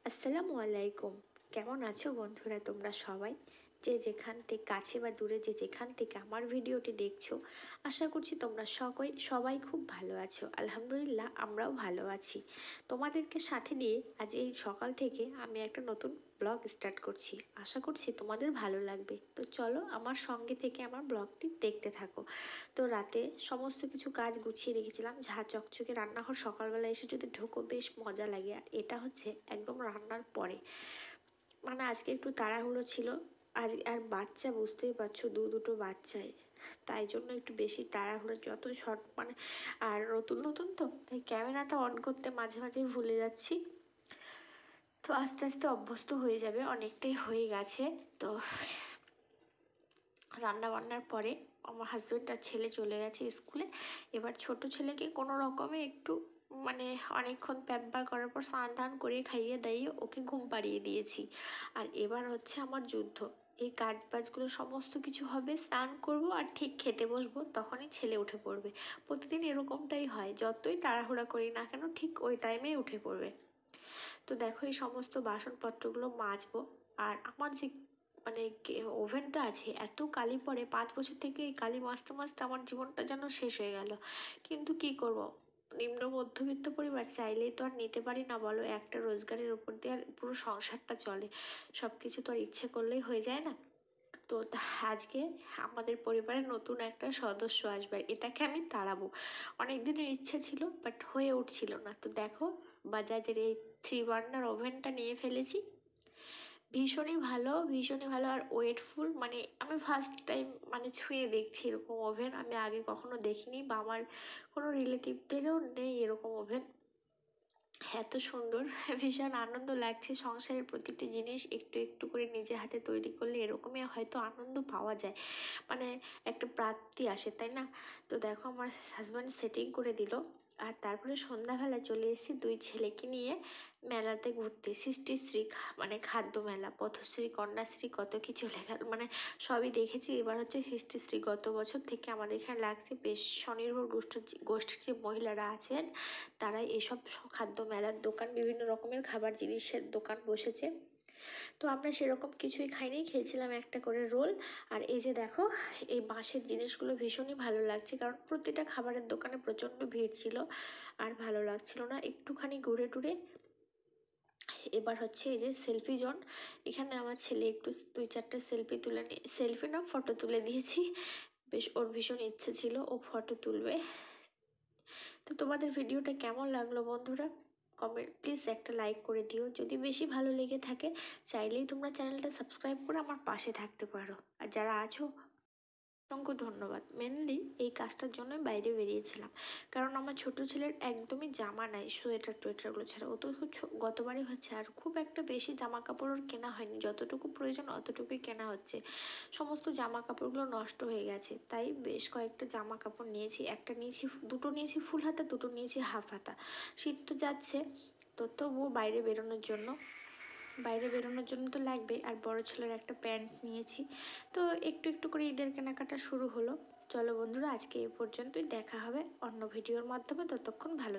আসসালামু আলাইকুম। কেমন আছো বন্ধুরা তোমরা সবাই? যে যেখান থেকে কাছে বা দূরে যে যেখান থেকে আমার ভিডিওটি দেখছো, আশা করছি তোমরা সবাই খুব ভালো আছো। আলহামদুলিল্লাহ আমরাও ভালো আছি। তোমাদেরকে সাথে নিয়ে আজ এই সকাল থেকে আমি একটা নতুন ব্লগ স্টার্ট করছি। আশা করছি তোমাদের ভালো লাগবে। তো চলো আমার সঙ্গে থেকে আমার ব্লগটি দেখতে থাকো। তো রাতে সমস্ত কিছু কাজ গুছিয়ে রেখেছিলাম, ঝাঁ চকচকে রান্নাঘর সকালবেলা এসে যদি ঢোকো বেশ মজা লাগে। আর এটা হচ্ছে একদম রান্নার পরে, মানে আজকে একটু তাড়াহুড়ো ছিল। আজ আর বাচ্চা বুঝতেই পারছো, দুটো বাচ্চাই, তাই জন্য একটু বেশি তাড়াহুড়ো, যত শর্ট মানে। আর নতুন নতুন তো, তাই ক্যামেরাটা অন করতে মাঝে মাঝে ভুলে যাচ্ছি। তো আস্তে আস্তে অভ্যস্ত হয়ে যাবে, অনেকটাই হয়ে গেছে। তো রান্না বান্নার পরে আমার হাজব্যান্ড আর ছেলে চলে গেছে স্কুলে। এবার ছোট ছেলেকে কোনো রকমে একটু মানে অনেকক্ষণ প্যাম্পার করার পর স্নান টান করে খাইয়ে দাইয়ে ওকে ঘুম পাড়িয়ে দিয়েছি। আর এবার হচ্ছে আমার যুদ্ধ। এই কাজ বাজগুলো সমস্ত কিছু হবে, স্নান করব আর ঠিক খেতে বসবো, তখনই ছেলে উঠে পড়বে। প্রতিদিন এরকমটাই হয়, যতই তাড়াহুড়া করি না কেন ঠিক ওই টাইমেই উঠে পড়বে। তো দেখো এই সমস্ত বাসনপত্রগুলো মাজবো। আর আমার যে মানে ওভেনটা আছে, এত কালি পড়ে, 5 বছর থেকে এই কালি মাজতে মাজতে আমার জীবনটা যেন শেষ হয়ে গেল। কিন্তু কি করব, নিম্ন মধ্যবিত্ত পরিবার, চাইলেই তো আর নিতে পারি না বলো। একটা রোজগারের উপর দিয়ে আর পুরো সংসারটা চলে, সব কিছু তো আর ইচ্ছে করলেই হয়ে যায় না। তো আজকে আমাদের পরিবারের নতুন একটা সদস্য আসবে, এটাকে আমি তাড়াবো। অনেক দিনের ইচ্ছে ছিল বাট হয়ে উঠছিল না। তো দেখো বাজাজের এই 3 বার্নার ওভেনটা নিয়ে ফেলেছি। ভীষণই ভালো আর ওয়েটফুল। মানে আমি ফার্স্ট টাইম মানে ছুঁয়ে দেখছি এরকম ওভেন, আমি আগে কখনো দেখিনি বা আমার কোনো রিলেটিভদেরও নেই এরকম ওভেন। এত সুন্দর, ভীষণ আনন্দ লাগছে। সংসারের প্রতিটি জিনিস একটু একটু করে নিজে হাতে তৈরি করলে এরকমই হয়তো আনন্দ পাওয়া যায়, মানে একটা প্রাপ্তি আসে, তাই না? তো দেখো আমার হাজব্যান্ড সেটিং করে দিল। আর তারপরে সন্ধ্যাবেলা চলে এসেছি 2 ছেলেকে নিয়ে মেলাতে ঘুরতে। সৃষ্টিশ্রী মানে খাদ্য মেলা, পথশ্রী, কন্যাশ্রী, কত কিছু লেখা, মানে সবই দেখেছি। এবার হচ্ছে সৃষ্টিশ্রী। গত বছর থেকে আমাদের এখানে লাগছে, বেশ স্বনির্ভর গোষ্ঠীর যে মহিলারা আছেন তারাই এসব খাদ্য মেলার দোকান, বিভিন্ন রকমের খাবার জিনিসের দোকান বসেছে। তো আমরা সেরকম কিছুই খাইনি, খেয়েছিলাম একটা করে রোল। আর এই যে দেখো এই বাঁশের জিনিসগুলো ভীষণই ভালো লাগছে, কারণ প্রতিটা খাবারের দোকানে প্রচণ্ড ভিড় ছিল আর ভালো লাগছিল না। একটুখানি ঘুরে টুরে এবার হচ্ছে এই যে সেলফি জোন। এখানে আমার ছেলে একটু 2-4টে সেলফি তুলে নিয়ে, সেলফি না ফটো তুলে দিয়েছি। বেশ ওর ভীষণ ইচ্ছে ছিল ও ফটো তুলবে। তো তোমাদের ভিডিওটা কেমন লাগলো বন্ধুরা? কমেন্ট প্লিজ একটা লাইক করে দিও। যদি বেশি ভালো লেগে থাকে চাইলেই তোমরা চ্যানেলটা সাবস্ক্রাইব করে আমার পাশে থাকতে পারো। আর যারা আছো অসংখ্য ধন্যবাদ। মেনলি এই কাজটার জন্যই বাইরে বেরিয়েছিলাম, কারণ আমার ছোট ছেলের একদমই জামা নাই, সোয়েটার টোয়েটারগুলো ছাড়া। ও তো খুব গতবারই হচ্ছে, আর খুব একটা বেশি জামা কাপড় ওর কেনা হয়নি, যতটুকু প্রয়োজন অতটুকুই কেনা হচ্ছে। সমস্ত জামা কাপড়গুলো নষ্ট হয়ে গেছে, তাই বেশ কয়েকটা জামা কাপড় নিয়েছি। একটা নিয়েছি, দুটো নিয়েছি ফুল হাতা, দুটো নিয়েছি হাফ হাতা। শীত তো যাচ্ছে, তো তবুও বাইরে বেরোনোর জন্য তো লাগবে। আর বড় ছেলের একটা প্যান্ট নিয়েছি। তো একটু একটু করে ঈদের কেনাকাটা শুরু হলো। চলো বন্ধুরা আজকে এই পর্যন্তই, দেখা হবে অন্য ভিডিওর মাধ্যমে। ততক্ষণ ভালো